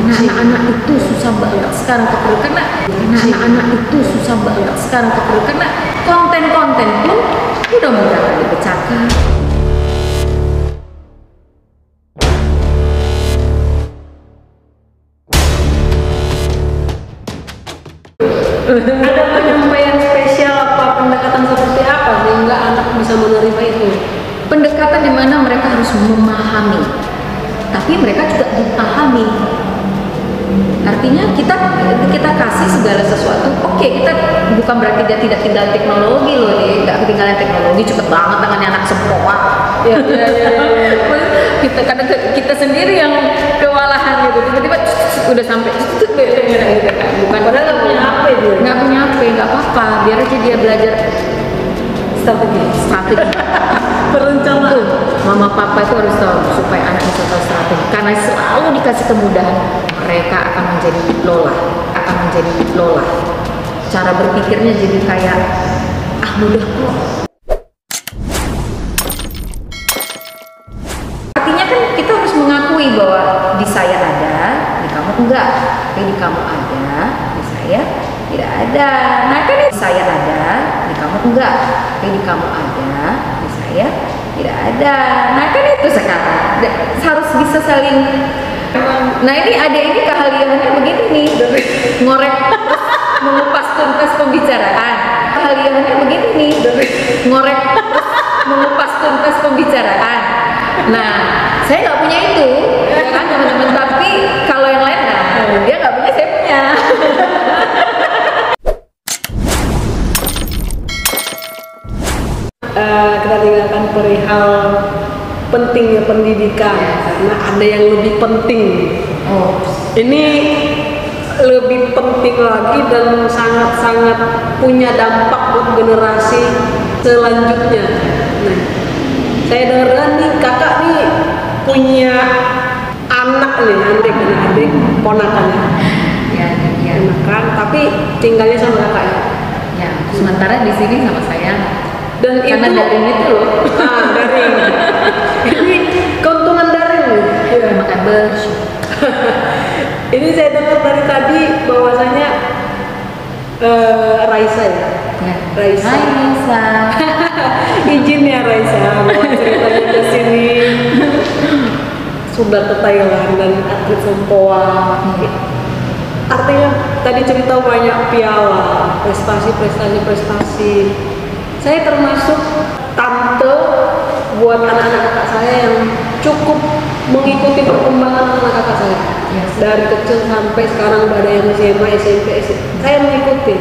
Karena anak-anak itu susah banget sekarang karena anak-anak itu susah banget sekarang karena konten-konten pun udah mudah dipecahkan. Ada penyampaian spesial apa, pendekatan seperti apa sehingga anak bisa menerima itu? Pendekatan di mana mereka harus memahami, tapi mereka juga dipahami. Artinya kita kasih segala sesuatu. Oke, kita bukan berarti dia tidak tinggal teknologi loh, dia nggak ketinggalan teknologi, cepet banget tangannya anak semua. Ya. Kadang kita sendiri yang kewalahan gitu, tiba-tiba udah sampai bukan Padahal nggak punya HP dia. nggak punya HP, nggak apa-apa, biar aja dia belajar strategi. Perencanaan. Mama papa itu harus tahu supaya anak bisa tahu strategi, karena selalu dikasih kemudahan mereka akan menjadi lola. Cara berpikirnya jadi kayak mudah kok. Artinya kan kita harus mengakui bahwa di saya ada, di kamu enggak, tapi di kamu ada, di saya tidak ada. Nah kan di saya ada, di kamu enggak, tapi di kamu ada, di saya tidak ada. Nah kan itu sekarang harus bisa saling. Nah ini ada ini keahliannya begini nih, ngorek mengupas tuntas pembicaraan. Keahliannya begini nih, ngorek mengupas tuntas pembicaraan. Nah saya nggak punya itu, ya kan teman-teman. Tapi kalau yang lain, nah dia nggak punya, saya punya. Kita tinggalkan perihal pentingnya pendidikan karena ada yang lebih penting. Ini lebih penting lagi dan sangat-sangat punya dampak buat generasi selanjutnya. Nah, saya dengar nih kakak nih punya anak nih, adik ponakannya. Ya. Ponakan, tapi tinggalnya sama kakak ya. Ya, sementara di sini sama saya. Dan Karena itu daring itu loh. Daring. Ini keuntungan daring nih. Makan bersyukur. Ini saya dengar dari tadi bahwasanya Raisa ya. Raisa. Hai Raisa. Izin ya Raisa mau ceritanya ke sini. Sudah ke Thailand dan atlet sempoa. Artinya tadi cerita banyak piala, prestasi. Saya termasuk tante buat anak-anak kakak saya yang cukup mengikuti perkembangan anak kakak saya. Yes. Dari kecil sampai sekarang udah ada yang SMA, SMP, saya mengikuti.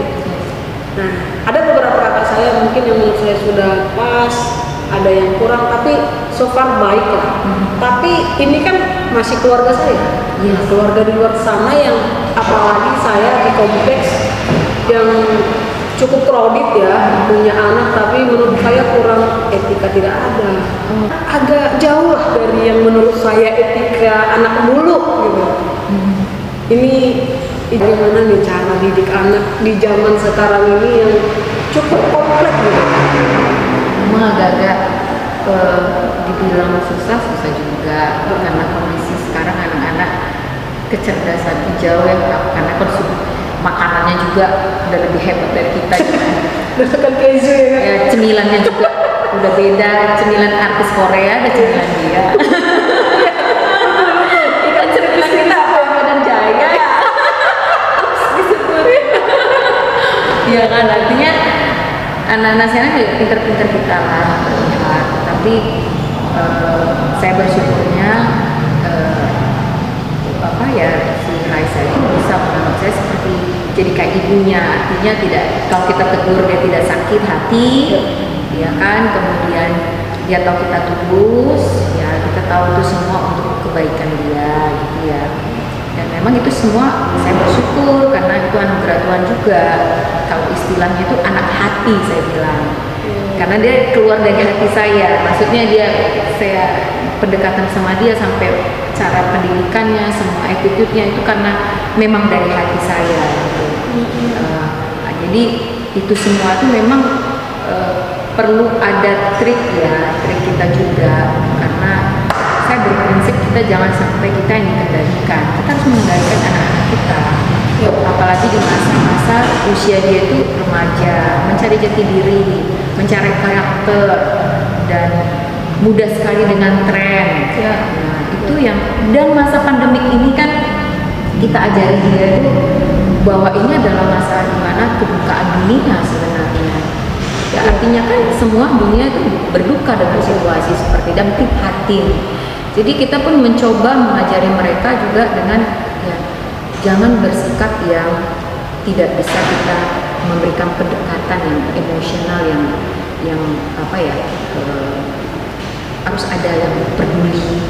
Nah, ada beberapa kakak saya mungkin yang menurut saya sudah pas, ada yang kurang, tapi so far baik lah. Tapi ini kan masih keluarga saya. Yes. Keluarga di luar sana yang apalagi saya di kompleks yang cukup crowded ya, punya anak tapi menurut saya kurang etika, tidak ada. Agak jauh lah dari yang menurut saya etika anak dulu gitu. Ini bagaimana nih cara didik anak di zaman sekarang ini yang cukup kompleks gitu. Memang agak-agak dibilang susah juga karena kondisi sekarang anak-anak kecerdasan jauh ya, karena makanannya juga udah lebih hebat dari kita. Masakan keju ya. Ya, cemilannya juga udah beda, cemilan artis Korea ada cemilan dia. Cemilan kita apa dan Jaya. Disebut. Ya kan, artinya anak-anak sekarang juga pinter-pinter kita lah terlihat. Tapi saya bersyukurnya si Raisa itu bisa menganggap saya seperti jadi kayak ibunya. Artinya kalau kita tegur dia tidak sakit hati, ya kan. Kemudian dia tahu kita tulus, ya kita tahu itu semua untuk kebaikan dia, gitu ya. Dan memang itu semua saya bersyukur karena itu anugerah Tuhan juga. Kalau istilahnya itu anak hati saya bilang, karena dia keluar dari hati saya. Maksudnya saya pendekatan sama dia sampai cara pendidikannya, semua attitude-nya itu karena memang dari hati saya gitu. Jadi itu semua itu memang perlu ada trik kita juga, karena saya berprinsip kita jangan sampai kita yang dikendalikan, kita harus mengendalikan kita. Apalagi di masa-masa usia dia itu remaja, mencari jati diri, mencari karakter, dan mudah sekali dengan tren. Nah, itu yang, dan masa pandemik ini kan kita ajari dia itu bahwa ini adalah masa dimana kebukaan dunia sebenarnya. Ya, artinya kan semua dunia itu berduka dengan situasi seperti dan prihatin. Jadi kita pun mencoba mengajari mereka juga dengan ya, jangan bersikap yang tidak bisa kita memberikan pendekatan yang emosional yang apa ya, harus ada yang peduli,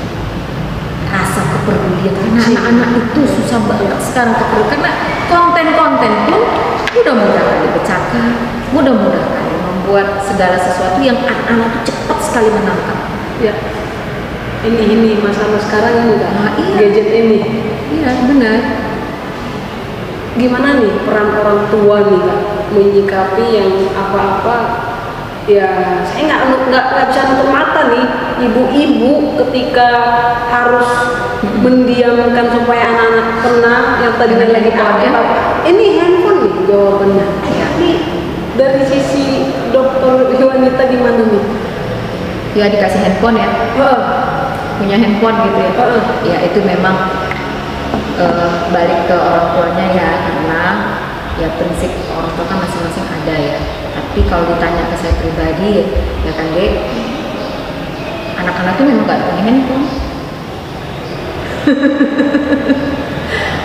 rasa kepedulian, karena anak-anak itu susah banget sekarang kepedulian, karena konten-konten pun mudah-mudahan dipecahkan, mudah-mudahan membuat segala sesuatu yang anak-anak itu cepat sekali menangkap. Ya, ini masalah sekarang ini iya. Gadget ini. Iya benar. Gimana nih peran orang tua nih Kak menyikapi yang apa-apa ya, saya nggak bisa nutup mata nih ibu-ibu ketika harus mendiamkan supaya anak-anak kena yang tadinya lagi pakai ini handphone nih jawabannya. Ya. Ini dari sisi dokter wanita gimana nih? Ya dikasih handphone ya, punya handphone gitu ya. Ya itu memang balik ke orang tuanya ya, karena ya prinsip orang tua kan masing-masing ada ya. Tapi kalau ditanya ke saya pribadi ya kan Dek, anak-anak tuh memang gak punya handphone.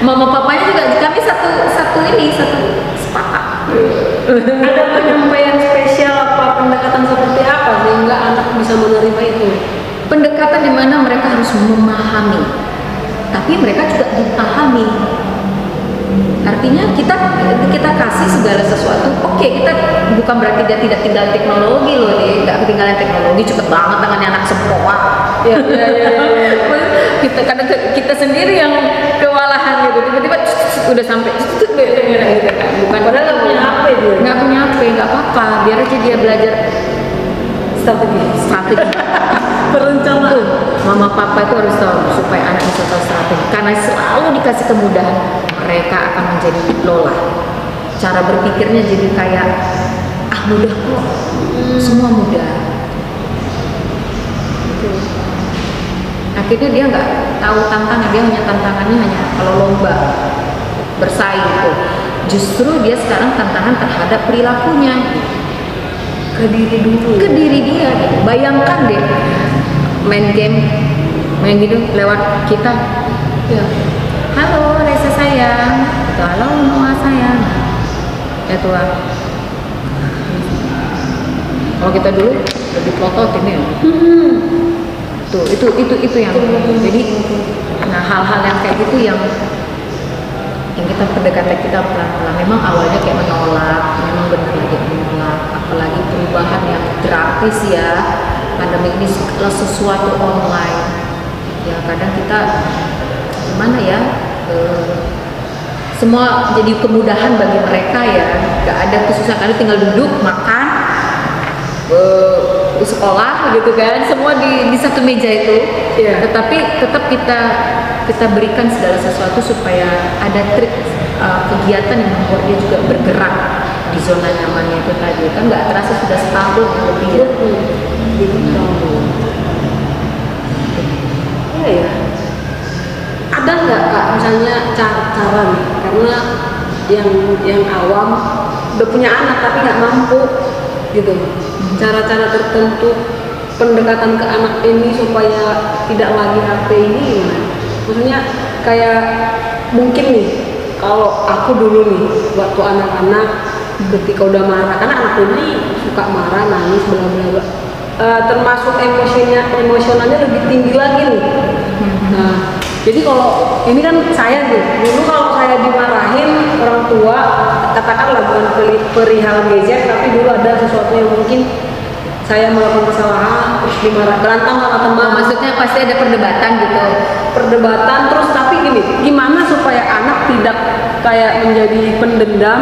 Mama papanya juga kami satu sepakat. Ada penyampaian spesial apa, pendekatan seperti apa sehingga anak bisa menerima itu? Pendekatan di mana mereka harus memahami, tapi mereka juga dipahami. Artinya kita kasih segala sesuatu. Oke, kita bukan berarti dia tidak tinggal teknologi loh, dia nggak ketinggalan teknologi, cepet banget tangannya anak sempoa. Ya. Kita kadang kita sendiri yang kewalahan gitu, tiba-tiba udah sampai gitu kan. Bukan padahal nggak punya HP dia. Nggak punya HP, nggak apa-apa, biar aja dia belajar strategi. Perencanaan. Mama papa itu harus tahu supaya anak bisa tahu strategi, karena selalu dikasih kemudahan mereka akan menjadi lola. Cara berpikirnya jadi kayak mudah kok, semua mudah. Akhirnya dia nggak tahu tantangan, dia hanya tantangannya hanya kalau lomba bersaing tuh. Justru dia sekarang tantangan terhadap perilakunya, ke diri dia gitu. Bayangkan deh main game gitu lewat kita ya, halo Reza sayang, halo Noah sayang, ya Tuhan. Kalau kita dulu lebih plototin ya, tuh itu yang jadi, nah hal-hal yang kayak gitu yang kita pendekatan kita pelan-pelan. Memang awalnya kayak menolak, memang benar lagi menolak, apalagi perubahan yang drastis ya. Pandemi ini segala sesuatu online ya, kadang kita gimana ya, semua jadi kemudahan bagi mereka ya, gak ada kesusahan, karena tinggal duduk makan, sekolah gitu kan, semua di satu meja itu ya. Tetapi tetap kita berikan segala sesuatu supaya ada trik, kegiatan yang membuat dia juga bergerak di zona nyamannya itu tadi kan. Nggak terasa sudah setahun lebih ya. Ya. Ada nggak Kak misalnya cara nih, karena yang awam udah punya anak tapi nggak mampu gitu, cara-cara tertentu pendekatan ke anak ini supaya tidak lagi HP ini gimana? Maksudnya kayak mungkin nih kalau aku dulu nih waktu anak-anak ketika udah marah, karena anak ini suka marah, nangis, bla termasuk emosionalnya lebih tinggi lagi nih. Nah, jadi kalau ini kan saya dulu kalau saya dimarahin orang tua, katakanlah bukan perihal gadget, tapi dulu ada sesuatu yang mungkin saya melakukan kesalahan terus dimarah, berantem sama teman. Maksudnya pasti ada perdebatan gitu. Perdebatan terus, tapi gini, gimana supaya anak tidak kayak menjadi pendendam,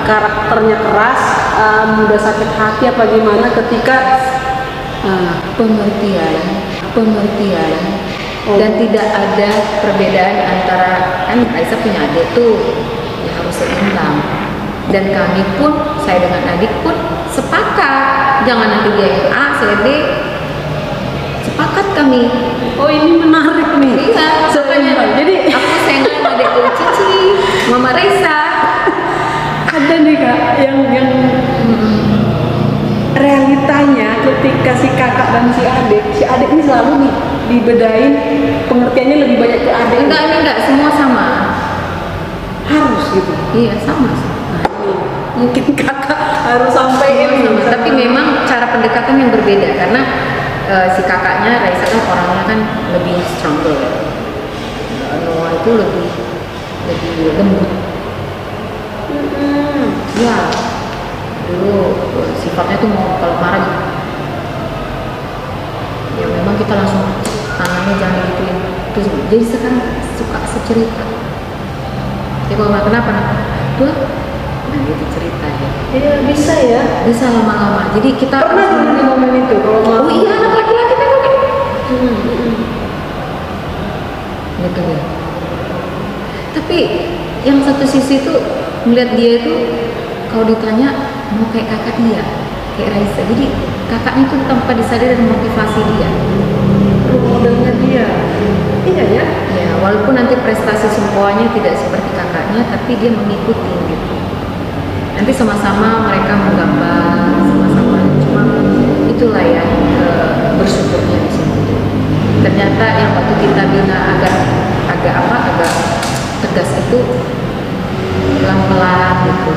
karakternya keras, mudah sakit hati apa gimana ketika pengertian dan tidak ada perbedaan antara, kan Raisa punya adik tuh ya harus seimbang, dan kami pun, saya dengan adik pun sepakat jangan nanti dia yang A, saya B, sepakat kami. Oh ini menarik nih. Iya, Seimbang. Jadi aku sayangkan adikku Cici, Mama Raisa. ada nih kak yang realitanya ketika si kakak dan si adik ini selalu nih dibedain pengertiannya lebih banyak ke adik. Enggak, semua sama. Harus gitu. Iya, sama. Nah, ini mungkin kakak harus sampaikan Sama. Tapi memang cara pendekatan yang berbeda karena si kakaknya Raisa kan orangnya kan lebih stronger. Noah itu lebih lembut. Ya, dulu sifatnya tuh mau kalau marah gitu. Ya memang kita langsung tangannya jangan digituin. Terus jadi sekarang suka secerita. Ya kalau nggak kenapa, tuh, nah gitu cerita ya. Iya bisa ya. Bisa lama-lama. Jadi kita Pernah dulu di momen itu kalau mau. oh iya, anak laki-laki kan gitu ya. Tapi yang satu sisi itu melihat dia itu kalau ditanya mau kayak kakak dia, kayak Raisa. Jadi kakaknya itu tanpa disadari dan motivasi dia. Modelnya dia. Iya ya. Ya, walaupun nanti prestasi semuanya tidak seperti kakaknya, tapi dia mengikuti gitu. Nanti sama-sama mereka menggambar, sama-sama. Cuma itulah ya bersyukurnya di sini. Ternyata yang waktu kita bina agak tegas itu pelan-pelan gitu,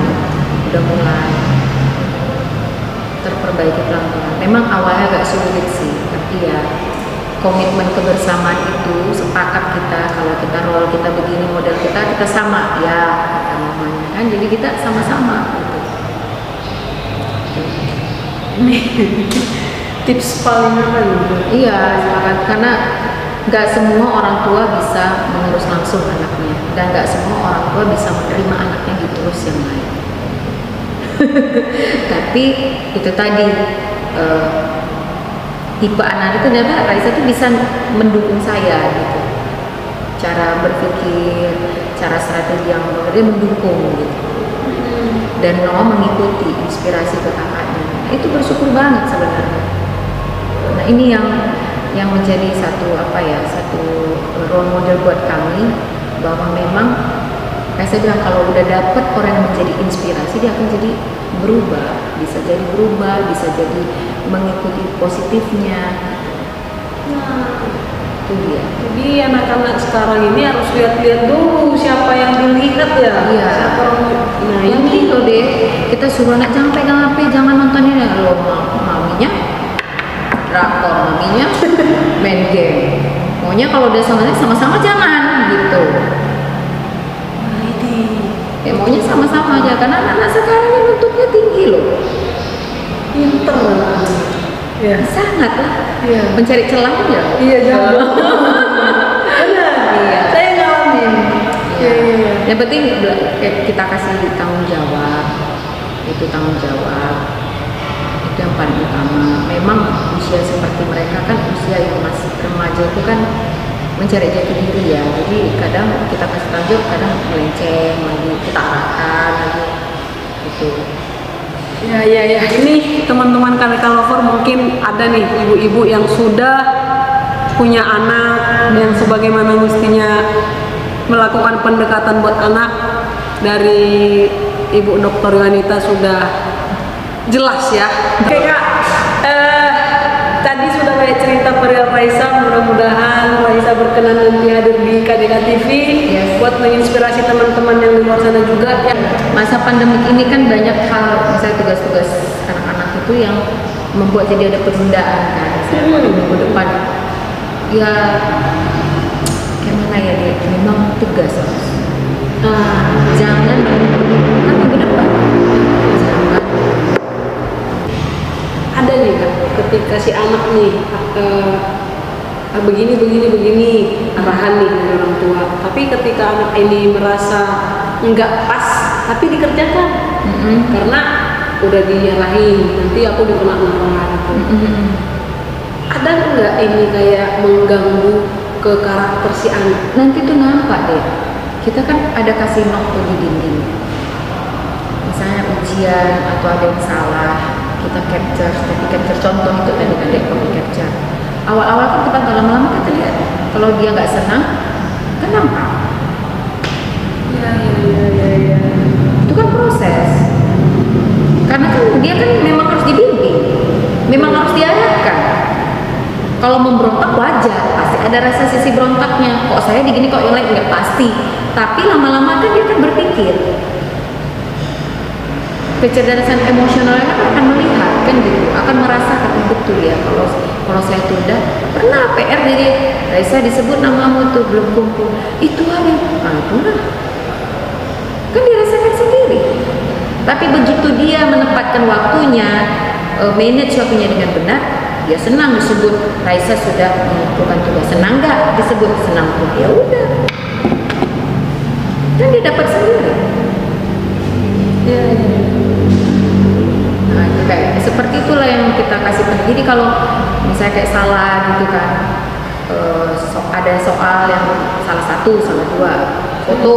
udah mulai terperbaiki pelan-pelan. Memang awalnya agak sulit sih, tapi ya komitmen kebersamaan itu sepakat kita kalau kita role kita begini, model kita sama ya kata mamanya kan, jadi kita sama-sama gitu. Nih tips paling apa gitu? Iya, sepakat karena nggak semua orang tua bisa mengurus langsung anaknya dan nggak semua orang tua bisa menerima anaknya diurus yang lain. Tapi itu tadi tipe anak itu ternyata Raisa tuh bisa mendukung saya gitu, cara berpikir, cara strategi yang dia mendukung gitu, dan Noah mengikuti inspirasi ke kakaknya. Itu bersyukur banget sebenarnya. Nah ini yang menjadi satu role model buat kami, bahwa memang kayak saya bilang kalau udah dapet orang yang menjadi inspirasi dia akan jadi berubah, bisa jadi mengikuti positifnya. Nah, Itu dia. jadi anak-anak sekarang ini harus lihat-lihat dulu siapa yang dilihat ya. Iya. Siapa orang. Nah Yang ini gitu deh, kita suruh anak jangan pegang HP, jangan nontonin ya lo maminya drakor, maminya main game. Maunya kalau udah sama-sama jangan gitu. Nah, ini Ya maunya sama-sama aja karena anak-anak sekarang ini nuntutnya tinggi loh. pinter. Ya. Sangat lah. Iya. Mencari celah aja. Iya jangan. Benar. Iya. Saya ngalamin. Iya. Yang penting kita kasih tanggung jawab. Itu tanggung jawab. Itu yang paling utama. Memang usia seperti mereka kan usia yang masih remaja itu kan mencari jati diri ya. Jadi kadang kita kasih tanggung jawab, kadang melenceng lagi, kita arahkan lagi. Gitu. Ya. Ini teman-teman KDK Lover mungkin ada nih ibu-ibu yang sudah punya anak yang sebagaimana mestinya melakukan pendekatan buat anak. Dari Ibu Dr. Yuanita sudah jelas ya. Oke Kak, tadi sudah banyak cerita perihal Raisa. Mudah-mudahan Raisa berkenan nanti hadir di KDK TV buat menginspirasi teman-teman yang di luar sana juga ya. Masa pandemi ini kan banyak hal, misalnya tugas-tugas anak-anak itu yang membuat jadi ada penundaan kan. Misalnya minggu depan ya kayak mana ya, dia memang tugas harus. Jangan kan minggu depan jangan. Ada nih Kak, ketika si anak nih begini arahan nih dari orang tua, tapi ketika anak ini merasa nggak pas tapi dikerjakan karena udah diarahin nanti aku dikena marah gitu. Ada nggak ini kayak mengganggu ke karakter si anak. Nanti tuh nampak deh. Kita kan ada kasih note tuh di dinding. Misalnya ujian atau ada yang salah, kita capture, tapi capture contoh itu tadi kan deh kami capture. Awal-awal kan kita lama-lama kita lihat. Kalau dia nggak senang, kan nampak. Iya. Itu kan proses. Karena kan dia kan memang harus dibimbing, memang harus diarahkan. Kalau memberontak wajar, pasti ada rasa sisi berontaknya. Kok saya digini, kok yang lain nggak pasti. Tapi lama-lama kan dia kan berpikir. Kecerdasan emosionalnya kan akan melihat kan gitu, akan merasakan betul ya. Kalau saya tunda, pernah PR dari Raisa disebut namamu tuh belum kumpul. Itu ada, itulah. Kan dirasakan sendiri. Tapi begitu dia menempatkan waktunya, manage waktunya dengan benar, dia senang disebut Raisa sudah mengumpulkan tugas. Senang nggak disebut senang pun, ya udah. Kan dia dapat sendiri. Iya. Nah, itu kayak seperti itulah yang kita kasih pendidik. Jadi kalau misalnya kayak salah gitu kan, ada soal yang salah satu, salah dua, foto,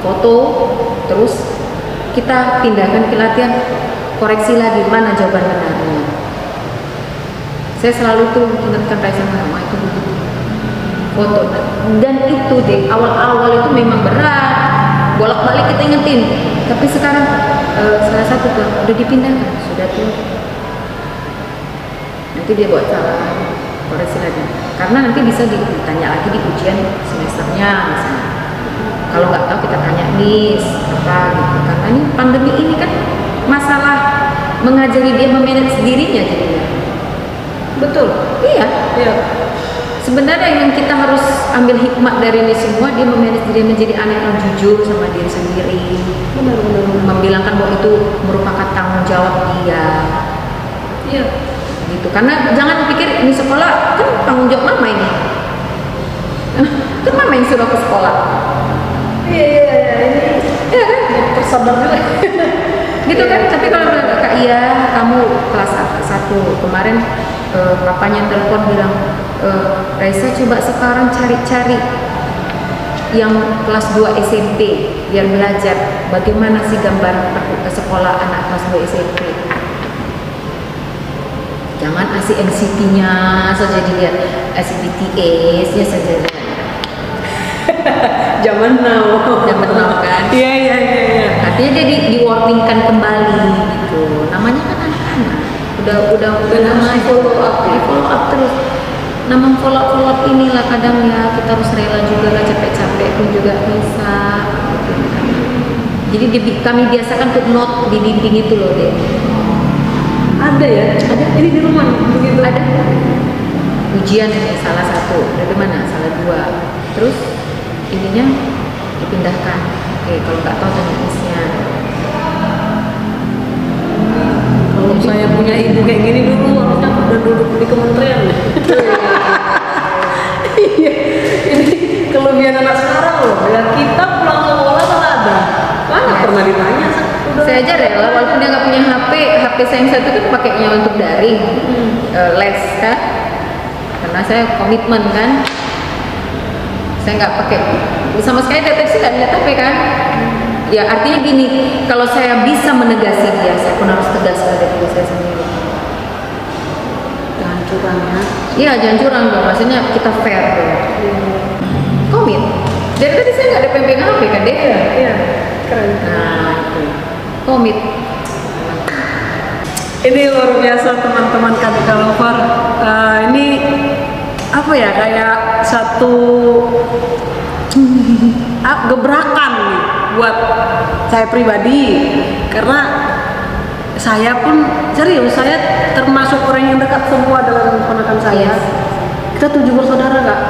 foto, terus kita pindahkan ke latihan, koreksi lagi mana jawaban benarnya. Saya selalu tuh ingatkan Raisa sama itu begitu. Foto dan itu deh awal-awal itu memang berat, bolak-balik kita ingetin. Tapi sekarang salah satu tuh udah dipindahkan, sudah tuh. Nanti dia buat salah, koreksi lagi. Karena nanti bisa ditanya lagi di ujian semesternya misalnya. Kalau nggak tahu kita tanya Miss apa gitu. Karena ini pandemi ini kan masalah mengajari dia memanage dirinya jadinya. Betul. Iya. Iya. Sebenarnya yang kita harus ambil hikmat dari ini semua, dia memanage diri menjadi anak yang jujur sama diri sendiri. Benar. Membilangkan bahwa itu merupakan tanggung jawab dia. Iya. Gitu. Karena jangan pikir ini sekolah kan tanggung jawab mama ini. Kan mama yang suruh ke sekolah. Iya. Iya kan? Tersadar juga. Gitu kan? Tapi kalau Kak Iya, kamu kelas 1 kemarin papanya telepon bilang, Raisa coba sekarang cari-cari yang kelas 2 SMP biar belajar bagaimana sih gambar sekolah anak kelas 2 SMP. Jangan asik NCT-nya saja dilihat, asik BTS-nya saja. Zaman now kan? Iya. Artinya jadi di-warningkan kembali gitu. Namanya kan anak-anak. Udah namanya follow up terus. Nama follow up inilah kadang ya kita harus rela juga lah, capek-capek pun juga bisa. Jadi kami biasakan untuk note di dinding itu loh deh. Ada ya? Ada. Ini di rumah begitu. Ada. Ujian salah satu, dari mana? Salah 2. Terus ininya dipindahkan. Oke, kalau nggak tahu tanya Miss-nya. Kalau saya punya ibu kayak gini dulu, harusnya udah duduk di kementerian. Iya. Ini kelebihan anak sekarang loh. Ya kita pulang sekolah kan ada. Mana pernah ditanya? Saya aja rela, walaupun dia nggak punya HP saya yang satu kan pakainya untuk daring, les kan. Karena saya komitmen kan. Saya nggak pakai sama sekali deteksi nggak lihat HP kan. Ya artinya gini, kalau saya bisa menegasi dia, saya pun harus tegas pada diri saya sendiri. Jangan curang ya. Iya jangan curang dong, maksudnya kita fair dong. Komit. Dari tadi saya nggak ada pegang HP kan deh. Iya. Keren. Nah itu komit. Ini luar biasa teman-teman Kadika Lover. Ini apa ya, kayak satu gebrakan nih buat saya pribadi, karena saya pun serius, saya termasuk orang yang dekat semua dengan ponakan saya. Yes. Kita 7 bersaudara Kak.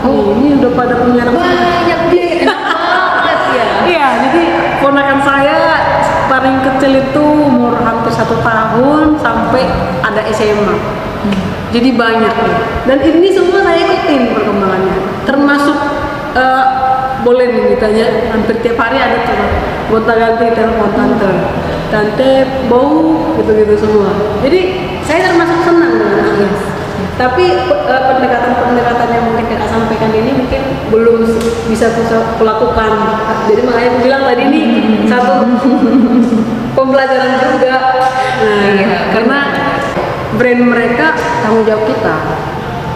Ini udah pada punya anak Banyak deh. Banget ya. Iya, jadi ponakan saya paling kecil itu umur hampir 1 tahun sampai ada SMA. Jadi banyak nih. Dan ini semua saya ikutin perkembangannya. Termasuk boleh nih ditanya, hampir tiap hari ada tuh gonta-ganti telepon tante bau gitu-gitu semua. Jadi saya termasuk senang dengan anak. Tapi pendekatan-pendekatan yang mungkin kakak sampaikan ini mungkin belum bisa aku lakukan. Jadi makanya aku bilang tadi ini satu pembelajaran juga. Nah, karena brand mereka tanggung jawab kita.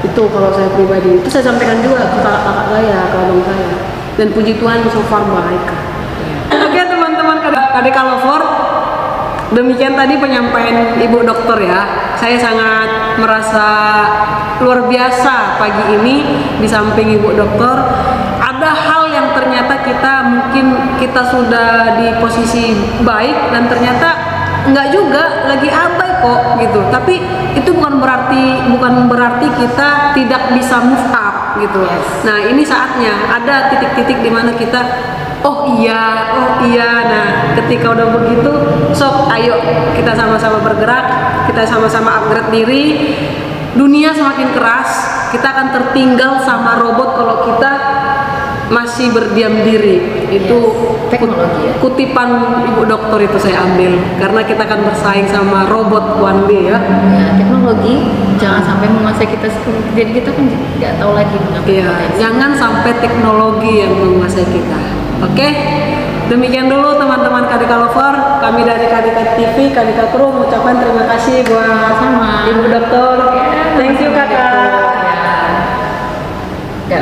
Itu kalau saya pribadi, itu saya sampaikan juga ke kakak saya, ke abang saya. Dan puji Tuhan so far baik. Oke teman-teman KDK Lover, demikian tadi penyampaian Ibu Dokter ya. Saya sangat merasa luar biasa pagi ini di samping Ibu Dokter. Ada hal yang ternyata kita sudah di posisi baik dan ternyata enggak juga, lagi abai kok gitu. Tapi itu bukan berarti kita tidak bisa move up gitu. Nah, ini saatnya ada titik-titik di mana kita oh iya. Nah, ketika udah begitu, sok ayo kita sama-sama bergerak, kita sama-sama upgrade diri. Dunia semakin keras, kita akan tertinggal sama robot kalau kita masih berdiam diri. Itu teknologi ya. Kutipan Ibu Dokter itu saya ambil karena kita akan bersaing sama robot one day ya. Ya, teknologi jangan sampai menguasai kita seperti, jadi kita kan nggak tahu lagi Iya, jangan sampai teknologi yang menguasai kita. Oke, demikian dulu teman-teman KDK Lover. Kami dari KDK TV, KDK Crew mengucapkan terima kasih buat sama Ibu Dokter. Thank you kakak. Ya.